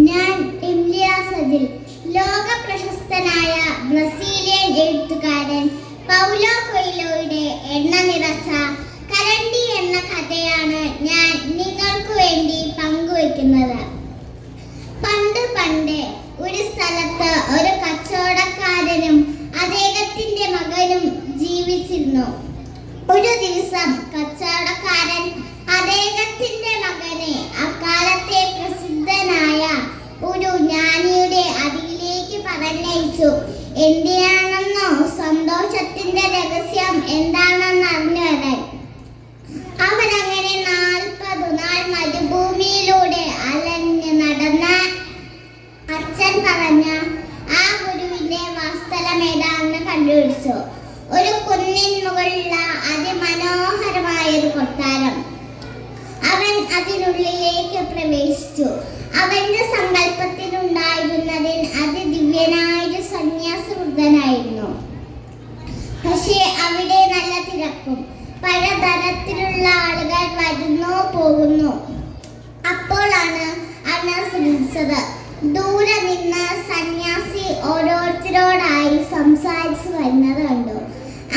ഞാൻ ഇംലിയാസ് അദിൽ. ലോക പ്രശസ്തനായ ബ്രസീലിയൻ എഴുത്തുകാരൻ പൗലോ കൊയ്ലോയുടെ എണ്ണ നിറച്ച കരണ്ടി എന്ന കഥയാണ് ഞാൻ നിങ്ങൾക്ക് വേണ്ടി പങ്കുവയ്ക്കുന്നത്. പണ്ട് പണ്ട് ഒരു സ്ഥലത്ത് ഒരു കച്ചവടക്കാരനും അദ്ദേഹത്തിന്റെ മകനും ജീവിച്ചിരുന്നു. ഒരു ദിവസം കച്ചവടക്കാരൻ അദ്ദേഹത്തിന്റെ മകനെ അക്കാലത്തെ പ്രസിദ്ധനായ ഒരു ജ്ഞാനിയുടെ അരികിലേക്ക് പറഞ്ഞയച്ചു. എന്തിനാണെന്നോ സന്തോഷത്തിന്റെ രഹസ്യം എന്താണെന്ന് അറിഞ്ഞു വരാൻ. അവരങ്ങനെ 40 നാൾ മരുഭൂമിയിലൂടെ അലഞ്ഞ് നടന്ന് അച്ഛൻ പറഞ്ഞ ആ ഗുരുവിന്റെ വാസ്തലം ഏതാണെന്ന് കണ്ടുപിടിച്ചു. ഒരു കുന്നിൻ മുകളിലുള്ള അതിമനോഹരമായ ഒരു കൊട്ടാരം. അവൻ അതിനുള്ളിലേക്ക് പ്രവേശിച്ചു. അവന്റെ സങ്കല്പത്തിലുണ്ടായിരുന്നതിൽ അതിദിവ്യനായൊരു സന്യാസവൃദ്ധനായിരുന്നു. പക്ഷേ അവിടെ നല്ല തിരക്കും, പലതരത്തിലുള്ള ആളുകൾ വരുന്നു പോകുന്നു. അപ്പോഴാണ് അവൻ ശ്രദ്ധിച്ചത്, ദൂരെ നിന്ന് സന്യാസി ഓരോരുത്തരോടായി സംസാരിച്ചു വരുന്നത് കണ്ടു.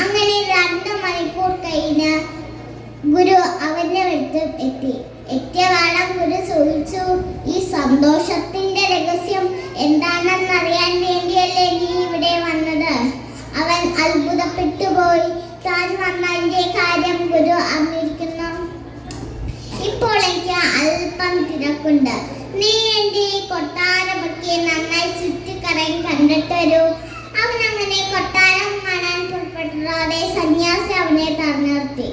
അങ്ങനെ 2 മണിക്കൂർ കഴിഞ്ഞ് ഗുരു അവന്റെ അടുത്ത് എത്തി. എത്തിയ വേളം ഗുരു ചോദിച്ചു, ഈ സന്തോഷത്തിന്റെ രഹസ്യം എന്താണെന്നറിയാൻ വേണ്ടിയല്ലേ നീ ഇവിടെ വന്നത്? അവൻ അത്ഭുതപ്പെട്ടുപോയി. താൻ വന്നതിന്റെ കാര്യം ഗുരു അറിഞ്ഞിരിക്കുന്നു. ഇപ്പോൾ എനിക്ക് അല്പം തിരക്കുണ്ട്. നീ എന്റെ ഈ കൊട്ടാരമൊക്കെ നന്നായി ചുറ്റിക്കറങ്ങി കണ്ടിട്ട് വരൂ. അവൻ അങ്ങനെ കൊട്ടാരം കാണാൻ പുറപ്പെട്ടതോടെ സന്യാസി അവനെ തടഞ്ഞു നിർത്തി.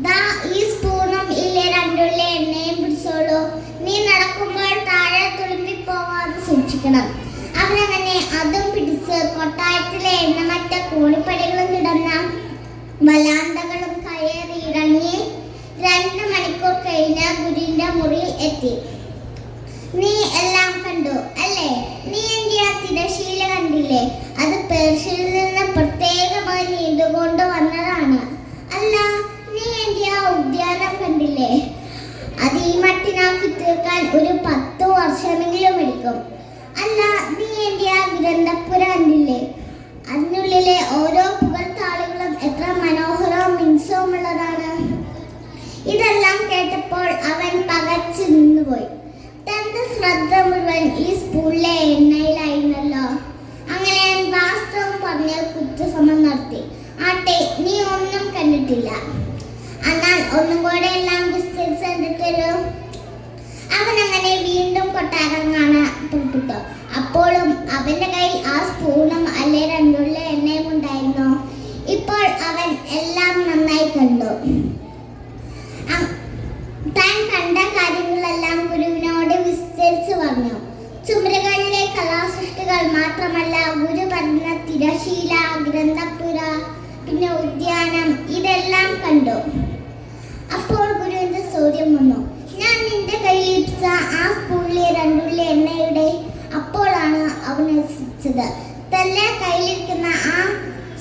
ദാ ഈ സ്പൂണും ഇല്ലേ 2 ഉള്ളി എണ്ണയും പിടിച്ചോളൂ. നീ നടക്കുമ്പോൾ താഴെ തുളുമ്പിപ്പോവാതെ സൂക്ഷിക്കണം. അവനങ്ങനെ അതും പിടിച്ച് കൊട്ടാരത്തിലെ എണ്ണമറ്റ കോണിപ്പടികളും കിടന്ന വലാന്തകളും കയറി ഇറങ്ങി 2 മണിക്കൂർ കഴിഞ്ഞ് ഗുരുവിന്റെ മുറിയിൽ എത്തി. നീ എല്ലാം കണ്ടു അല്ലേ? നീ എന്റെ ആ തിരശീല കണ്ടില്ലേ? അത് പേർഷ്യയിൽ നിന്ന് പ്രത്യേകമായി നീണ്ടുകൊണ്ട് വന്നതാണ്. അല്ല, നീ എന്റെ ആ ഉദ്യാനം കണ്ടില്ലേ? അത് ഈ മട്ടിനാക്കി തീർക്കാൻ ഒരു 10 വർഷമെങ്കിലും എടുക്കും. അല്ല, നീ എന്റെ ആ ഗ്രന്ഥപ്പുര കണ്ടില്ലേ? അതിനുള്ളിലെ ഓരോ പുകഴ്ത്താളുകളും എത്ര മനോഹരവും മിനുസവുമുള്ളതാണ്. ഇതെല്ലാം കേട്ടപ്പോൾ അവൻ പകച്ചു നിന്നുപോയി. തന്റെ ശ്രദ്ധ മുഴുവൻ ഈ സ്പൂണിലെ എണ്ണയിലായിരുന്നല്ലോ. അങ്ങനെ അവൻ വാസ്തവം പറഞ്ഞ് കുറ്റസമം നടത്തി. ആട്ടെ, നീ ഒന്നും കണ്ടിട്ടില്ല. എന്നാൽ ഒന്നും കൂടെ എല്ലാം വിസ്തരിച്ച് കണ്ടിട്ടൊരു. അവൻ അങ്ങനെ വീണ്ടും കൊട്ടാരം കാണാൻ പുറപ്പെട്ടു. അപ്പോഴും അവന്റെ കയ്യിൽ ആ സ്പൂണും അല്ലെ 2 ഉള്ളി എണ്ണയും ഉണ്ടായിരുന്നു. ഇപ്പോൾ അവൻ എല്ലാം നന്നായി കണ്ടു. താൻ കണ്ട കാര്യങ്ങളെല്ലാം ഗുരുവിനോട് വിസ്തരിച്ചു പറഞ്ഞു. ചുമരുകളിലെ കലാസൃഷ്ടികൾ മാത്രമല്ല, ഗുരു പറഞ്ഞ തിരശീല, ഗ്രന്ഥപ്പുര, പിന്നെ ഉദ്യാനം, ഇതെല്ലാം കണ്ടു. അപ്പോൾ ഗുരുവിന്റെ ചോദ്യം വന്നു, ഞാൻ നിന്റെ കയ്യിൽ ഇരിച്ച ആ സ്പൂണിലെ 2 ഉള്ളി എണ്ണയുടെ? അപ്പോഴാണ് അവൻ രസിച്ചത്. തന്റെ കയ്യിലിരിക്കുന്ന ആ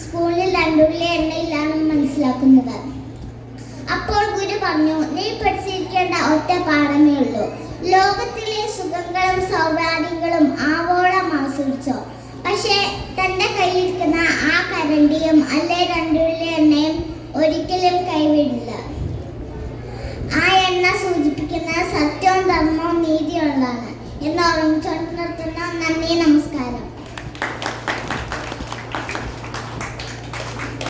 സ്പൂണിൽ 2 ഉള്ളി എണ്ണയിലാണ് മനസ്സിലാക്കുന്നത്. അപ്പോൾ ഗുരു പറഞ്ഞു, നീ പഠിച്ചിരിക്കേണ്ട ഒറ്റ പാഠമേ ഉള്ളൂ. ലോകത്തിലെ സുഖങ്ങളും സൗഭാഗ്യങ്ങളും ആവോളം ആസ്വദിച്ചോ. പക്ഷേ തന്റെ കയ്യിലിരിക്കുന്ന ആ കരണ്ടിയും അല്ലെ 2 ഉള്ളി എണ്ണയും ഒരിക്കലും കൈവിടില്ല. ആ എണ്ണ സൂചിപ്പിക്കുന്ന സത്യവും ധർമ്മവും നീതിയുള്ളതാണ് എന്ന് ഓർമ്മിച്ചുകൊണ്ട് നിർത്തുന്നു. നന്ദി, നമസ്കാരം.